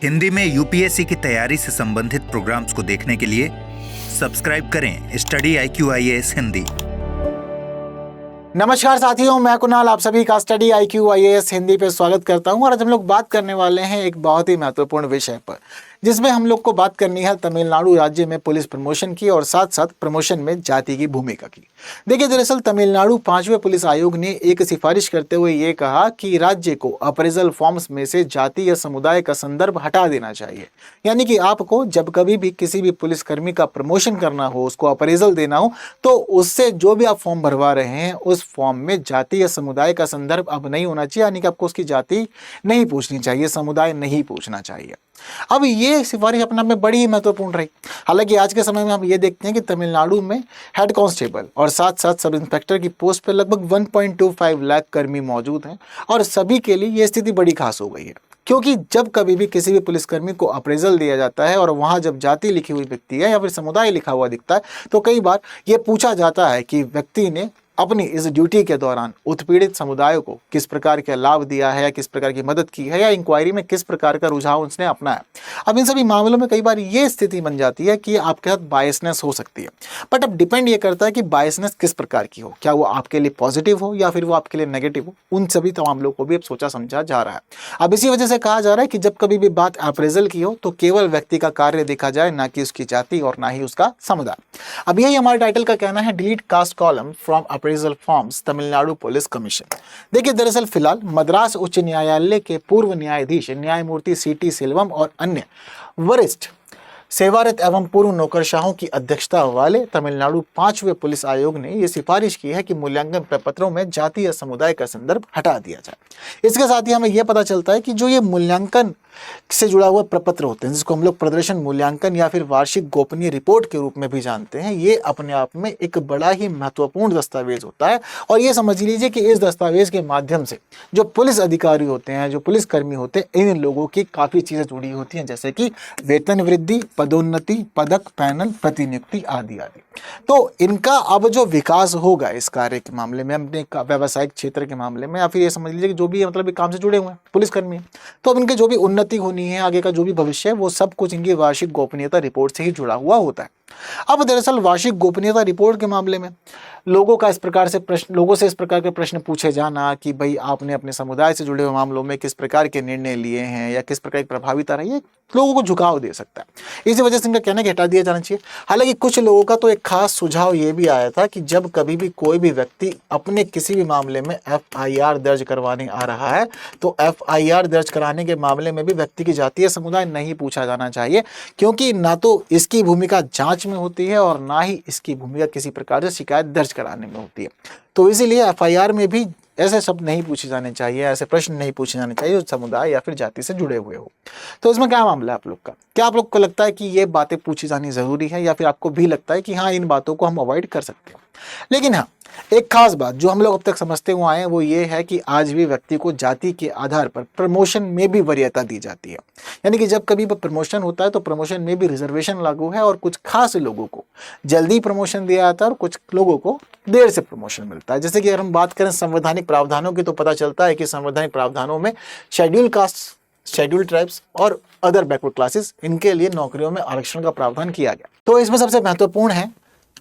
हिंदी में यूपीएससी की तैयारी से संबंधित प्रोग्राम्स को देखने के लिए सब्सक्राइब करें स्टडी IQ IAS हिंदी। नमस्कार साथियों, मैं कुणाल आप सभी का स्टडी IQ IAS हिंदी पे स्वागत करता हूं। और आज हम लोग बात करने वाले हैं एक बहुत ही महत्वपूर्ण विषय पर, जिसमें हम लोग को बात करनी है तमिलनाडु राज्य में पुलिस प्रमोशन की और साथ साथ प्रमोशन में जाति की भूमिका की। देखिए, दरअसल तमिलनाडु 5वें पुलिस आयोग ने एक सिफारिश करते हुए ये कहा कि राज्य को अप्रेजल फॉर्म्स में से जाति या समुदाय का संदर्भ हटा देना चाहिए। यानी कि आपको जब कभी भी किसी भी पुलिसकर्मी का प्रमोशन करना हो, उसको अप्रेजल देना हो, तो उससे जो भी आप फॉर्म भरवा रहे हैं उस फॉर्म में जाति या समुदाय का संदर्भ अब नहीं होना चाहिए। यानी कि आपको उसकी जाति नहीं पूछनी चाहिए, समुदाय नहीं पूछना चाहिए। अब ये सिफारिश अपने आप में बड़ी ही महत्वपूर्ण रही। हालांकि आज के समय में हम ये देखते हैं कि तमिलनाडु में हेड कांस्टेबल और साथ साथ सब इंस्पेक्टर की पोस्ट पर लगभग 1.25 लाख कर्मी मौजूद हैं और सभी के लिए ये स्थिति बड़ी खास हो गई है, क्योंकि जब कभी भी किसी भी पुलिसकर्मी को अप्रेजल दिया जाता है और वहां जब जाति लिखी हुई दिखती है या फिर समुदाय लिखा हुआ दिखता है, तो कई बार ये पूछा जाता है कि व्यक्ति ने अपनी इस ड्यूटी के दौरान उत्पीड़ित समुदायों को किस प्रकार के लाभ दिया है या किस प्रकार की मदद की है या इंक्वायरी में किस प्रकार का रुझान उसने अपनाया। अब इन सभी मामलों में कई बार ये स्थिति बन जाती है कि आपके साथ बायसनेस हो सकती है, बट अब डिपेंड ये करता है कि बायसनेस किस प्रकार की हो, क्या वो आपके लिए पॉजिटिव हो या फिर वो आपके लिए नेगेटिव हो। उन सभी मामलों को भी अब सोचा समझा जा रहा है। अब इसी वजह से कहा जा रहा है कि जब कभी भी बात अप्रेजल की हो तो केवल व्यक्ति का कार्य देखा जाए, ना कि उसकी जाति और ना ही उसका समुदाय। अब यही हमारे टाइटल का कहना है, delete caste column from appraisal forms Tamil Nadu police commission. देखिए, दरअसल फिलहाल मद्रास उच्च न्यायालय के पूर्व न्यायाधीश न्यायमूर्ति CT सिल्वम और अन्य वरिष्ठ सेवारत एवं पूर्व नौकरशाहों की अध्यक्षता वाले तमिलनाडु 5वें पुलिस आयोग ने यह सिफारिश की है कि मूल्यांकन प्रपत्रों में जाति या समुदाय का संदर्भ हटा दिया जाए। इसके साथ ही हमें यह पता चलता है कि जो ये मूल्यांकन से जुड़ा हुआ प्रपत्र होते हैं, जिसको हम लोग प्रदर्शन मूल्यांकन या फिर वार्षिक गोपनीय रिपोर्ट के रूप में भी जानते हैं, ये अपने आप में एक बड़ा ही महत्वपूर्ण दस्तावेज होता है। और ये समझ लीजिए कि इस दस्तावेज के माध्यम से जो पुलिस अधिकारी होते हैं, जो पुलिसकर्मी होते हैं, इन लोगों की काफ़ी चीज़ें जुड़ी होती हैं, जैसे कि वेतन वृद्धि, पदोन्नति, पदक, पैनल, प्रतिनियुक्ति आदि आदि। तो इनका अब जो विकास होगा इस कार्य के मामले में, अपने व्यावसायिक क्षेत्र के मामले में, या फिर ये समझ लीजिए कि जो भी मतलब काम से जुड़े हुए हैं पुलिसकर्मी हैं, तो अब इनके जो भी उन्नति होनी है, आगे का जो भी भविष्य है, वो सब कुछ इनकी वार्षिक गोपनीयता रिपोर्ट से ही जुड़ा हुआ होता है। अब दरअसल वार्षिक गोपनीयता रिपोर्ट के मामले में लोगों से इस प्रकार के प्रश्न पूछे जाना कि भाई आपने अपने समुदाय से जुड़े हुए मामलों में किस प्रकार के निर्णय लिए हैं या किस प्रकार की प्रभाविता रही है, लोगों को झुकाव दे सकता है। इसी वजह से इनका कहना कि हटा दिया जाना चाहिए। हालांकि कुछ लोगों का तो एक खास सुझाव ये भी आया था कि जब कभी भी कोई भी व्यक्ति अपने किसी भी मामले में FIR दर्ज करवाने आ रहा है, तो FIR दर्ज कराने के मामले में भी व्यक्ति की जाति या समुदाय नहीं पूछा जाना चाहिए, क्योंकि ना तो इसकी भूमिका जांच में होती है और ना ही इसकी भूमिका किसी प्रकार से शिकायत दर्ज कराने में होती है। तो इसीलिए FIR में भी ऐसे शब्द नहीं पूछे जाने चाहिए, ऐसे प्रश्न नहीं पूछे जाने चाहिए जो समुदाय या फिर जाति से जुड़े हुए हो। तो इसमें क्या मामला है आप लोग का? क्या आप लोग को लगता है कि ये बातें पूछी जानी जरूरी है, या फिर आपको भी लगता है कि हाँ, इन बातों को हम अवॉइड कर सकते हैं? लेकिन हाँ, एक खास बात जो हम लोग अब तक समझते हुए आए हैं वो ये है कि आज भी व्यक्ति को जाति के आधार पर प्रमोशन में भी वरीयता दी जाती है। यानी कि जब कभी प्रमोशन होता है तो प्रमोशन में भी रिजर्वेशन लागू है और कुछ खास लोगों को जल्दी प्रमोशन दिया जाता है और कुछ लोगों को देर से प्रमोशन मिलता है। जैसे कि अगर हम बात करें संवैधानिक प्रावधानों की, तो पता चलता है कि संवैधानिक प्रावधानों में शेड्यूल कास्ट, शेड्यूल ट्राइब्स और अदर बैकवर्ड क्लासेस, इनके लिए नौकरियों में आरक्षण का प्रावधान किया गया। तो इसमें सबसे महत्वपूर्ण है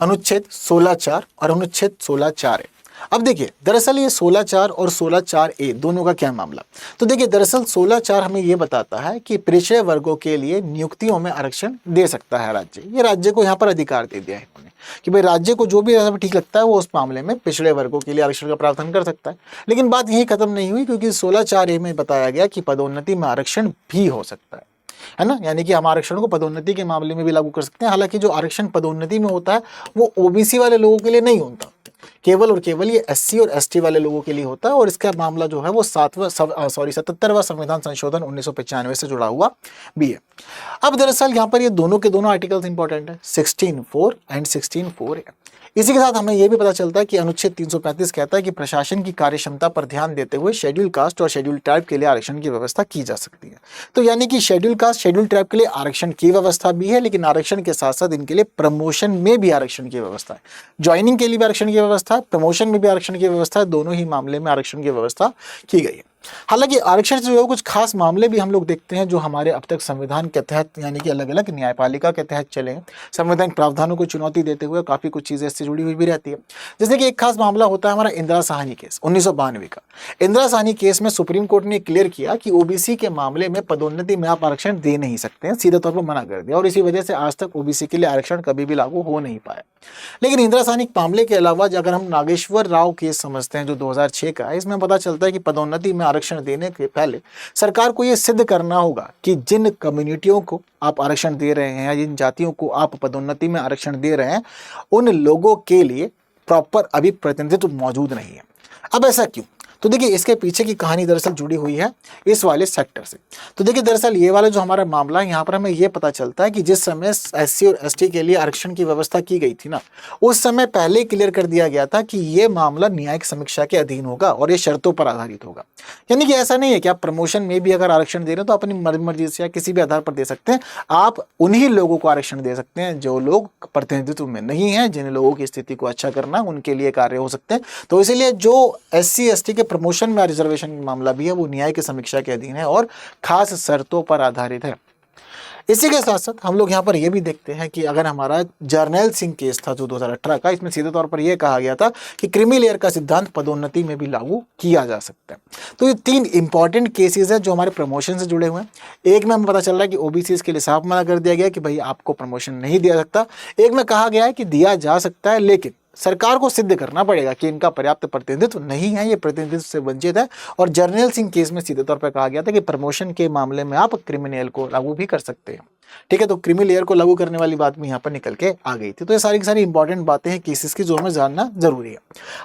अनुच्छेद 16(4) और अनुच्छेद 16(4)(a). अब देखिए, दरअसल ये 16(4) और 16(4)(a) दोनों का क्या मामला। तो देखिए, दरअसल 16(4) हमें ये बताता है कि पिछड़े वर्गों के लिए नियुक्तियों में आरक्षण दे सकता है राज्य। ये राज्य को यहाँ पर अधिकार दे दिया है इन्होंने कि भाई राज्य को जो भी ठीक लगता है वो उस मामले में पिछड़े वर्गों के लिए आरक्षण का प्रावधान कर सकता है। लेकिन बात यही खत्म नहीं हुई, क्योंकि 16(4)(a) में बताया गया कि पदोन्नति में आरक्षण भी हो सकता है ना। यानी कि हम आरक्षण को पदोन्नति के मामले में भी लागू कर सकते हैं। हालांकि जो आरक्षण पदोन्नति में होता है वो OBC वाले लोगों के लिए नहीं होता, केवल और केवल ये SC और ST वाले लोगों के लिए होता है। और इसका मामला जो है वो 77वां संविधान संशोधन 1995 से जुड़ा हुआ भी है। अब दरअसल यहाँ पर ये दोनों के दोनों आर्टिकल्स इंपॉर्टेंट है, 16(4) एंड 16(4)(a). इसी के साथ हमें यह भी पता चलता है कि अनुच्छेद 335 कहता है कि प्रशासन की कार्यक्षमता पर ध्यान देते हुए शेड्यूल कास्ट और शेड्यूल ट्राइब के लिए आरक्षण की व्यवस्था की जा सकती है। तो यानी कि शेड्यूल कास्ट, शेड्यूल ट्राइब के लिए आरक्षण की व्यवस्था भी है, लेकिन आरक्षण के साथ साथ इनके लिए प्रमोशन में भी आरक्षण की व्यवस्था है, ज्वाइनिंग के लिए भी आरक्षण की व्यवस्था है, प्रमोशन में भी आरक्षण की व्यवस्था है। दोनों ही मामले में आरक्षण की व्यवस्था की गई है। हालांकि आरक्षण से जो है कुछ खास मामले भी हम लोग देखते हैं जो हमारे अब तक संविधान के तहत यानी कि अलग अलग न्यायपालिका के तहत चले हैं। संवैधानिक प्रावधानों को चुनौती देते हुए काफ़ी कुछ चीज़ें इससे जुड़ी हुई भी रहती है। जैसे कि एक खास मामला होता है हमारा इंदिरा साहनी केस 1992 का। इंदिरा साहनी केस में सुप्रीम कोर्ट ने क्लियर किया कि ओबीसी के मामले में पदोन्नति में आप आरक्षण दे नहीं सकते हैं, सीधे तौर पर मना कर दिया और इसी वजह से आज तक ओबीसी के लिए आरक्षण कभी भी लागू हो नहीं पाया। लेकिन इंदिरा साहनी मामले के अलावा अगर हम नागेश्वर राव केस समझते हैं जो 2006 का है, इसमें पता चलता है कि पदोन्नति में आरक्षण देने के पहले सरकार को यह सिद्ध करना होगा कि जिन कम्युनिटियों को आप आरक्षण दे रहे हैं या जिन जातियों को आप पदोन्नति में आरक्षण दे रहे हैं उन लोगों के लिए प्रॉपर अभी प्रतिनिधित्व मौजूद नहीं है। अब ऐसा क्यों? तो देखिए इसके पीछे की कहानी दरअसल जुड़ी हुई है इस वाले सेक्टर से। तो देखिए दरअसल ये वाला जो हमारा मामला है यहाँ पर हमें ये पता चलता है कि जिस समय एससी और एसटी के लिए आरक्षण की व्यवस्था की गई थी ना, उस समय पहले क्लियर कर दिया गया था कि ये मामला न्यायिक समीक्षा के अधीन होगा और ये शर्तों पर आधारित होगा। यानी कि ऐसा नहीं है कि आप प्रमोशन में भी अगर आरक्षण दे रहे हैं तो अपनी मर्जी से या किसी भी आधार पर दे सकते हैं। आप उन्हीं लोगों को आरक्षण दे सकते हैं जो लोग प्रतिनिधित्व में नहीं है, जिन लोगों की स्थिति को अच्छा करना उनके लिए कार्य हो सकते हैं। तो इसीलिए जो एससी एसटी के प्रमोशन में रिजर्वेशन मामला भी है वो न्याय की समीक्षा के अधीन है और खास शर्तों पर आधारित है। इसी के साथ साथ हम लोग यहाँ पर यह भी देखते हैं कि अगर हमारा जर्नैल सिंह केस था जो 2018 का, इसमें सीधे तौर पर यह कहा गया था कि क्रीमी लेयर का सिद्धांत पदोन्नति में भी लागू किया जा सकता है। तो ये 3 इंपॉर्टेंट केसेस हैं जो हमारे प्रमोशन से जुड़े हुए हैं। एक में हमें पता चल रहा है कि ओबीसी के लिए साफ मना कर दिया गया कि भाई आपको प्रमोशन नहीं दिया सकता। एक में कहा गया है कि दिया जा सकता है लेकिन सरकार को सिद्ध करना पड़ेगा कि इनका पर्याप्त प्रतिनिधित्व नहीं है, ये प्रतिनिधित्व से वंचित है। और जर्नैल सिंह केस में सीधे तौर पर कहा गया था कि प्रमोशन के मामले में आप क्रिमिनल को लागू भी कर सकते हैं। ठीक है, तो क्रीमी लेयर को लागू करने वाली बात भी यहाँ पर निकल के आ गई थी। तो ये सारी की सारी इंपॉर्टेंट बातें हैं केसेस की जो हमें जानना जरूरी है।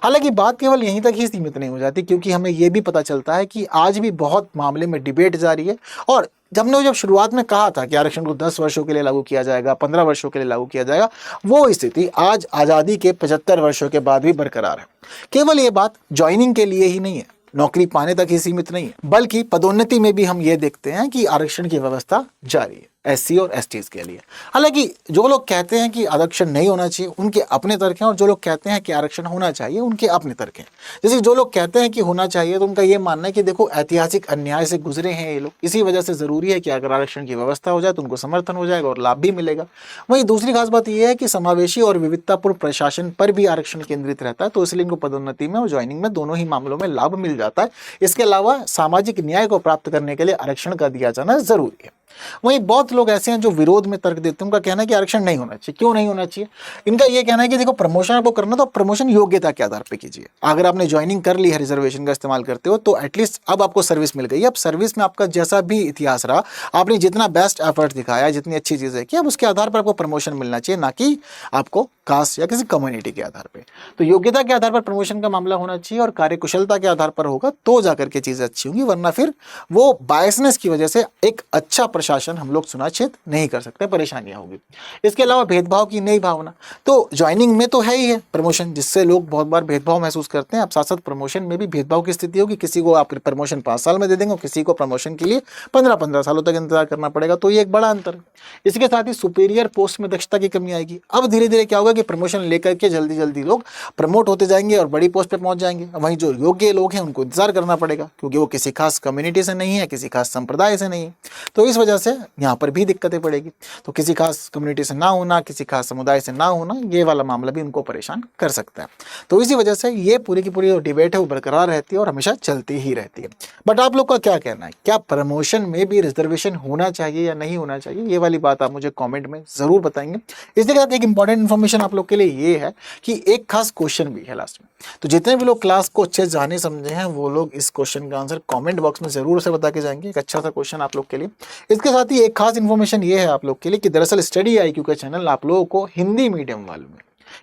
हालांकि बात केवल यहीं तक ही सीमित नहीं हो जाती, क्योंकि हमें ये भी पता चलता है कि आज भी बहुत मामले में डिबेट जारी है। और जब शुरुआत में कहा था कि आरक्षण को 10 वर्षों के लिए लागू किया जाएगा, 15 वर्षों के लिए लागू किया जाएगा, वो स्थिति आज आज़ादी के 75 वर्षों के बाद भी बरकरार है। केवल ये बात ज्वाइनिंग के लिए ही नहीं है, नौकरी पाने तक ही सीमित नहीं है, बल्कि पदोन्नति में भी हम ये देखते हैं कि आरक्षण की व्यवस्था जारी है एससी और एसटीज के लिए। हालांकि जो लोग कहते हैं कि आरक्षण नहीं होना चाहिए उनके अपने तर्क हैं और जो लोग कहते हैं कि आरक्षण होना चाहिए उनके अपने तर्क हैं। जैसे जो लोग कहते हैं कि होना चाहिए तो उनका ये मानना है कि देखो ऐतिहासिक अन्याय से गुजरे हैं ये लोग, इसी वजह से ज़रूरी है कि अगर आरक्षण की व्यवस्था हो जाए तो उनको समर्थन हो जाएगा और लाभ भी मिलेगा। वहीं दूसरी खास बात यह है कि समावेशी और विविधतापूर्ण प्रशासन पर भी आरक्षण केंद्रित रहता है, तो इसलिए इनको पदोन्नति में और ज्वाइनिंग में दोनों ही मामलों में लाभ मिल जाता है। इसके अलावा सामाजिक न्याय को प्राप्त करने के लिए आरक्षण का दिया जाना जरूरी है। वहीं बहुत लोग ऐसे हैं जो विरोध में तर्क देते हैं। उनका कहना है कि आरक्षण नहीं होना चाहिए। क्यों नहीं होना चाहिए? इनका यह कहना है कि देखो प्रमोशन आपको करना तो प्रमोशन योग्यता के आधार पर कीजिए। अगर आपने ज्वाइनिंग कर ली है रिजर्वेशन का इस्तेमाल करते हो तो एटलीस्ट अब आपको सर्विस मिल गई। अब सर्विस में आपका जैसा भी इतिहास रहा, आपने जितना बेस्ट एफर्ट दिखाया, जितनी अच्छी चीज़ें की, अब उसके आधार पर आपको प्रमोशन मिलना चाहिए, ना कि आपको कास्ट या किसी कम्युनिटी के आधार पर। तो योग्यता के आधार पर प्रमोशन का मामला होना चाहिए और कार्यकुशलता के आधार पर होगा तो जाकर के चीज़ें अच्छी होंगी, वरना फिर वो बायसनेस की वजह से एक अच्छा प्रशासन हम लोग सुनिश्चित नहीं कर सकते, परेशानियां होगी। इसके अलावा भेदभाव की नई भावना तो ज्वाइनिंग में तो है ही है प्रमोशन, जिससे लोग बहुत बार भेदभाव महसूस करते हैं। अब साथ साथ प्रमोशन में भी भेदभाव की स्थिति होगी, किसी को आप प्रमोशन 5 साल में दे देंगे और किसी को प्रमोशन के लिए 15-15 सालों तक इंतजार करना पड़ेगा, तो ये एक बड़ा अंतर है। इसके साथ ही सुपीरियर पोस्ट में दक्षता की कमी आएगी। अब धीरे धीरे क्या होगा कि प्रमोशन लेकर के जल्दी जल्दी लोग प्रमोट होते जाएंगे और बड़ी पोस्ट पर पहुंच जाएंगे। वहीं जो योग्य लोग हैं उनको इंतजार करना पड़ेगा, क्योंकि वो किसी खास कम्युनिटी से नहीं है, किसी खास संप्रदाय से नहीं है। तो इस वजह से यहाँ पर भी दिक्कतें पड़ेगी। तो किसी खास कम्युनिटी से ना होना, किसी खास समुदाय से ना होना, ये वाला मामला भी उनको परेशान कर सकता है। तो इसी वजह से ये पूरी की पूरी जो डिबेट है वो बरकरार रहती है और हमेशा चलती ही रहती है। बट आप लोग का क्या कहना है, क्या प्रमोशन में भी रिजर्वेशन होना चाहिए या नहीं होना चाहिए? ये वाली बात आप मुझे कॉमेंट में जरूर बताएंगे। इसके साथ एक इंपॉर्टेंट इन्फॉर्मेशन आप लोग के लिए ये है कि एक खास क्वेश्चन भी है लास्ट में, तो जितने भी लोग क्लास को अच्छे जाने समझे हैं वो लोग इस क्वेश्चन का आंसर कमेंट बॉक्स में जरूर से बता के जाएंगे। एक अच्छा सा क्वेश्चन आप लोग के लिए। इसके साथ ही एक खास इन्फॉर्मेशन ये है आप लोग के लिए कि दरअसल स्टडी IQ का चैनल आप लोगों को हिंदी मीडियम वालों में,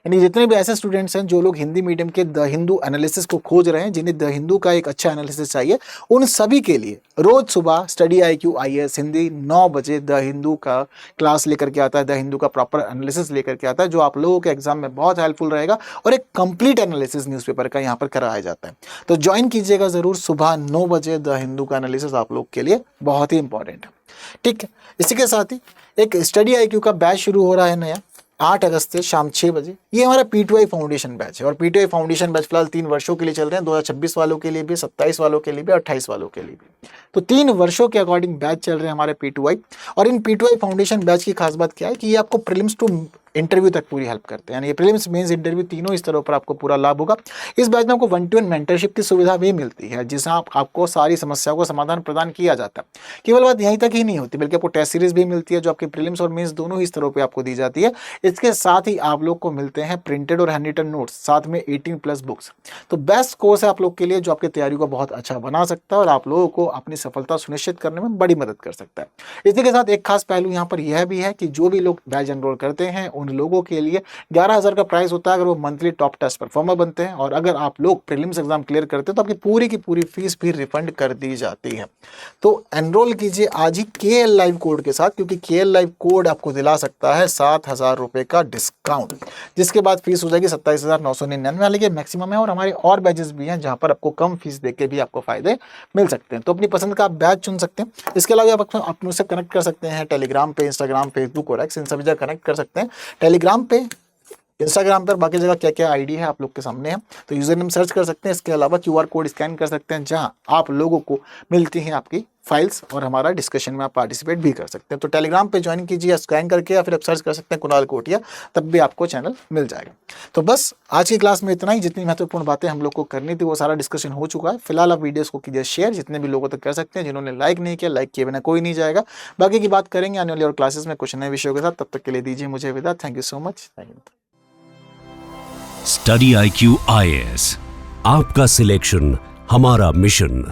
यानी जितने भी ऐसे स्टूडेंट्स हैं जो लोग हिंदी मीडियम के द हिंदू एनालिसिस को खोज रहे हैं, जिन्हें द हिंदू का एक अच्छा एनालिसिस चाहिए, उन सभी के लिए रोज सुबह स्टडी IQ IAS हिंदी 9 बजे द हिंदू का क्लास लेकर के आता है। द हिंदू का प्रॉपर एनालिसिस लेकर के आता है, जो आप लोगों के एग्जाम में बहुत हेल्पफुल रहेगा और एक कंप्लीट एनालिसिस न्यूज़पेपर का यहाँ पर कराया जाता है। तो ज्वाइन कीजिएगा जरूर, सुबह 9 बजे द हिंदू का एनालिसिस आप लोग के लिए बहुत ही इंपॉर्टेंट है। ठीक है, इसी के साथ ही एक स्टडी IQ का बैच शुरू हो रहा है नया, 8 अगस्त से शाम 6 बजे। ये हमारा P2I फाउंडेशन बैच है और P2I फाउंडेशन बैच फिलहाल 3 वर्षों के लिए चल रहे हैं, 2026 वालों के लिए भी, 27 वालों के लिए भी, 28 वालों के लिए भी। तो 3 वर्षों के अकॉर्डिंग बैच चल रहे हैं हमारे P2I। और इन P2I फाउंडेशन बैच की खास बात क्या है कि ये आपको प्रीलिम्स टू इंटरव्यू तक पूरी हेल्प करते हैं, यानी ये प्रीलिम्स मेंस इंटरव्यू तीनों इस तरह पर आपको पूरा लाभ होगा। इस बैच में आपको 1-to-1 मेंटरशिप की सुविधा भी मिलती है, जिसमें आपको सारी समस्याओं का समाधान प्रदान किया जाता है। केवल बात यहीं तक ही नहीं होती, बल्कि आपको टेस्ट सीरीज भी मिलती है जो आपके प्रीलिम्स और मेंस दोनों ही स्तरों पे आपको दी जाती है। इसके साथ ही आप लोग को मिलते हैं प्रिंटेड और हैंड रिटन नोट्स, साथ में 18+ बुक्स। तो बेस्ट कोर्स है आप लोग के लिए जो आपकी तैयारी को बहुत अच्छा बना सकता है और आप लोगों को अपनी सफलता सुनिश्चित करने में बड़ी मदद कर सकता है। इसी के साथ एक खास पहलू यहाँ पर यह भी है कि जो भी लोग बैच एनरोल करते हैं उन लोगों के लिए 11,000 का प्राइस होता है अगर वो मंथली टॉप टेस्ट परफॉर्मर बनते हैं, और अगर आप लोग प्रीलिम्स एग्जाम क्लियर करते हैं तो आपकी पूरी की पूरी फीस भी रिफंड कर दी जाती है। तो एनरोल कीजिए आज ही KL लाइव कोड के साथ, क्योंकि KL लाइव कोड आपको दिला सकता है 7,000 रुपए का डिस्काउंट, जिसके बाद फीस हो जाएगी 27,999 वाली के मैक्सिमम है। और हमारे और बैचेस भी हैं जहां पर आपको कम फीस देके भी आपको फायदे मिल सकते हैं। तो अपनी पसंद का आप बैच चुन सकते हैं। इसके अलावा आप अपने से कनेक्ट कर सकते हैं टेलीग्राम पे, इंस्टाग्राम, फेसबुक और एक्स, इन सभी जगह कनेक्ट कर सकते हैं। टेलीग्राम पे, इंस्टाग्राम पर, बाकी जगह क्या क्या आईडी है आप लोग के सामने है, तो यूजर नेम सर्च कर सकते हैं। इसके अलावा QR कोड स्कैन कर सकते हैं जहां आप लोगों को मिलती हैं आपकी फाइल्स और हमारा डिस्कशन में आप पार्टिसिपेट भी कर सकते हैं। तो टेलीग्राम पे ज्वाइन कीजिए, स्कैन करके, या फिर आप सर्च कर सकते हैं कुणाल कोटिया, तब भी आपको चैनल मिल जाएगा। तो बस आज की क्लास में इतना ही। जितनी महत्वपूर्ण बातें हम लोग को करनी थी वो सारा डिस्कशन हो चुका है। फिलहाल आप वीडियोस को कीजिए शेयर, जितने भी लोगों तक कर सकते हैं। जिन्होंने लाइक नहीं किया, लाइक किए बिना कोई नहीं जाएगा। बाकी की बात करेंगे आने वाली और क्लासेस में कुछ नए विषयों के साथ। तब तक के लिए दीजिए मुझे विदा। Thank you so much. Study IQ IAS, आपका सिलेक्शन हमारा मिशन।